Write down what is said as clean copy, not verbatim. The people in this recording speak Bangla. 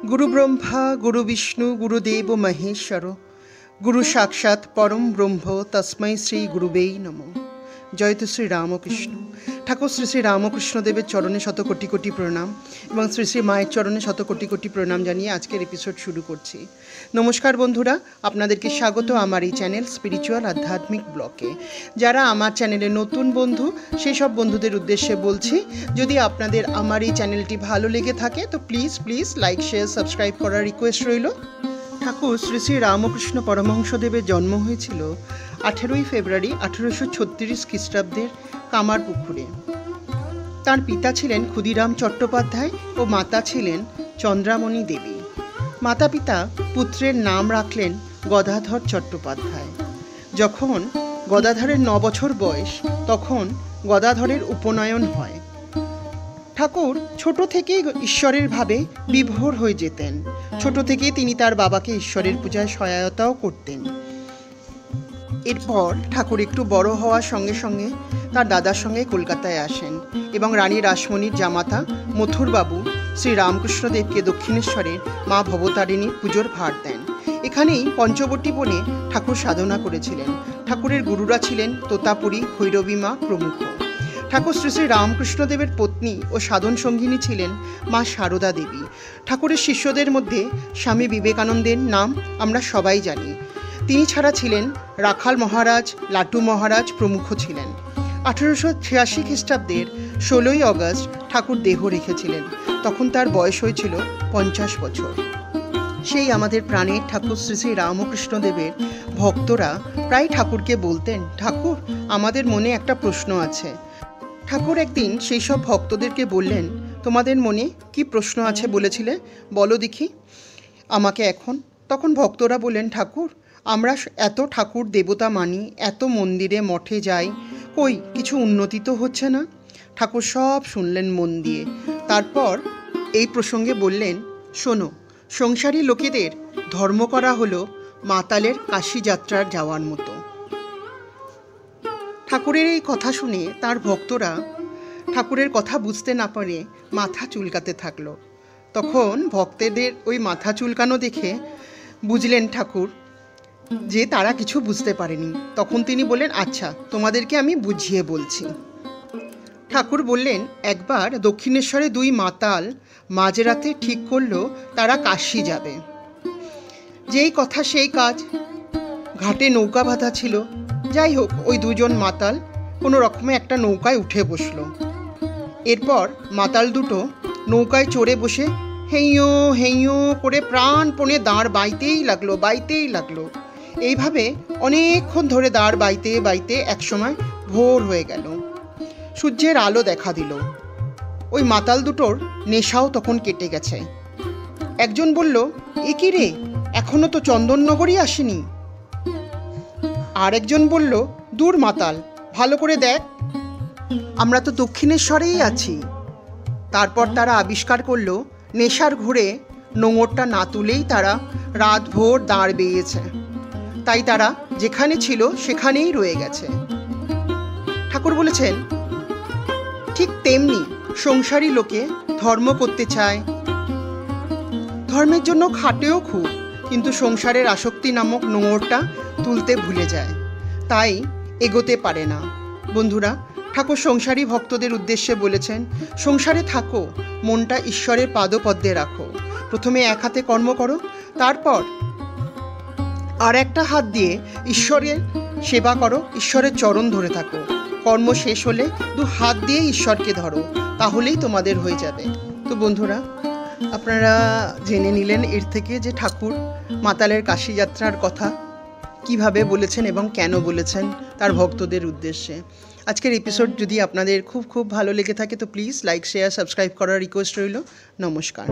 गुरु ब्रह्मा गुरु विष्णु गुरुदेव महेश्वर गुरु साक्षात् परम ब्रह्म तस्मै श्री गुरुवे नमः। जयतु श्री रामकृष्ण। ठाकुर श्री श्री रामकृष्णदेवेर चरणे शत कोटी कोटी प्रणाम एवं श्री श्री मायेर चरणे शत कोटी कोटी प्रणाम जानिए आजकेर एपिसोड शुरू करছি। नमस्कार बंधुरा, आपनादेरके स्वागत आमार এই চ্যানেল स्पिरिचुअल आध्यात्मिक ब्लगे। যারা আমার চ্যানেলে নতুন বন্ধু সেই সব বন্ধুদের উদ্দেশ্যে বলছি, যদি আপনাদের আমার এই চ্যানেলটি ভালো লেগে থাকে তো প্লিজ লাইক শেয়ার সাবস্ক্রাইব করার রিকোয়েস্ট রইল। ঠাকুর শ্রী শ্রী রামকৃষ্ণ পরমহংসদেবের জন্ম হয়েছিল 18ই ফেব্রুয়ারি 1836 খ্রিস্টাব্দের কামারপুকুরে। তার পিতা ছিলেন ক্ষুদিরাম চট্টোপাধ্যায় ও মাতা ছিলেন চন্দ্রামণি দেবী। মাতা পিতা পুত্রের নাম রাখলেন গদাধর চট্টোপাধ্যায়। যখন গদাধরের 9 বছর বয়স তখন গদাধরের উপনয়ন হয়। ঠাকুর ছোট থেকেই ঈশ্বরের ভাবে বিভোর হয়ে যেতেন। ছোট থেকেই তিনি তার বাবাকে ঈশ্বরের পূজায় সহায়তাও করতেন। এরপর ঠাকুর একটু বড় হওয়ার সঙ্গে সঙ্গে তার দাদার সঙ্গে কলকাতায় আসেন এবং রানী রাসমণির জামাতা মথুরবাবু শ্রী রামকৃষ্ণদেবকে দক্ষিণেশ্বরের মা ভবতারিণীর পুজোর ভার দেন। এখানেই পঞ্চবটী বনে ঠাকুর সাধনা করেছিলেন। ঠাকুরের গুরুরা ছিলেন তোতাপুরী, ভৈরবী মা প্রমুখ। ঠাকুর শ্রী শ্রী রামকৃষ্ণদেবের পত্নী ও সাধন সঙ্গিনী ছিলেন মা সারদা দেবী। ঠাকুরের শিষ্যদের মধ্যে স্বামী বিবেকানন্দের নাম আমরা সবাই জানি। তিনি ছাড়া ছিলেন রাখাল মহারাজ, লাটু মহারাজ প্রমুখ ছিলেন। 1886 খ্রিস্টাব্দের 16ই অগস্ট ঠাকুর দেহ রেখেছিলেন। তখন তার বয়স হয়েছিল 50 বছর। সেই আমাদের প্রাণের ঠাকুর শ্রী শ্রী রামকৃষ্ণদেবের ভক্তরা প্রায় ঠাকুরকে বলতেন, ঠাকুর আমাদের মনে একটা প্রশ্ন আছে। ঠাকুর একদিন সেই সব ভক্তদেরকে বললেন, তোমাদের মনে কি প্রশ্ন আছে বলেছিলে, বলো দেখি আমাকে এখন। তখন ভক্তরা বললেন, ঠাকুর আমরা এত ঠাকুর দেবতা মানি, এত মন্দিরে মঠে যাই, কই কিছু উন্নতি তো হচ্ছে না। ঠাকুর সব শুনলেন মন দিয়ে। তারপর এই প্রসঙ্গে বললেন, শোনো, সংসারী লোকেদের ধর্ম করা হলো মাতালের কাশী যাত্রার যাওয়ার মতো। ঠাকুরের এই কথা শুনে তার ভক্তরা ঠাকুরের কথা বুঝতে না পারে মাথা চুলকাতে থাকলো। তখন ভক্তদের ওই মাথা চুলকানো দেখে বুঝলেন ঠাকুর যে তারা কিছু বুঝতে পারেনি। তখন তিনি বললেন, আচ্ছা তোমাদেরকে আমি বুঝিয়ে বলছি। ঠাকুর বললেন, একবার দক্ষিণেশ্বরে 2 মাতাল মাঝরাতে ঠিক করলো তারা কাশী যাবে। যেই কথা সেই কাজ, ঘাটে নৌকা বাঁধা ছিল। যাই হোক, ওই 2জন মাতাল কোনো রকমে একটা নৌকায় উঠে বসলো। এরপর মাতাল দুটো নৌকায় চড়ে বসে হেঁয়ো হেঁয়ো করে প্রাণপণে দাঁড় বাইতেই লাগলো। এইভাবে অনেকক্ষণ ধরে দাঁড় বাইতে একসময় ভোর হয়ে গেল। সূর্যের আলো দেখা দিল। ওই মাতাল দুটোর নেশাও তখন কেটে গেছে। একজন বলল, এ কি রে, এখনো তো চন্দননগরই আসেনি। আর একজন বলল, দূর মাতাল, ভালো করে দেখ, আমরা তো দক্ষিণেশ্বরেই আছি। তারপর তারা আবিষ্কার করলো নেশার ঘুরে নোঙরটা না তুলেই তারা রাত ভোর দাঁড় বেয়েছে। তাই তারা যেখানে ছিল সেখানেই রয়ে গেছে। ঠাকুর বলেছেন, ঠিক তেমনি সংসারী লোকে ধর্ম করতে চায়, ধর্মের জন্য খাটেও খুব, কিন্তু সংসারের আসক্তি নামক নোঙরটা তুলতে ভুলে যায়, তাই এগোতে পারে না। বন্ধুরা, ঠাকুর সংসারী ভক্তদের উদ্দেশ্যে বলেছেন, সংসারে থাকো, মনটা ঈশ্বরের পাদপদ্মে রাখো। প্রথমে এক হাতে কর্ম করো, তারপর আর একটা হাত দিয়ে ঈশ্বরের সেবা করো, ঈশ্বরের চরণ ধরে থাকো। কর্ম শেষ হলে 2 হাত দিয়ে ঈশ্বরকে ধরো, তাহলেই তোমাদের হয়ে যাবে। তো বন্ধুরা, আপনারা জেনে নিলেন এর থেকে যে ঠাকুর মাতালের কাশী যাত্রার কথা কিভাবে বলেছেন এবং কেন বলেছেন তার ভক্তদের উদ্দেশ্যে। আজকের এপিসোড যদি আপনাদের খুব ভালো লেগে থাকে তো প্লিজ লাইক শেয়ার সাবস্ক্রাইব করার রিকোয়েস্ট রইল। নমস্কার।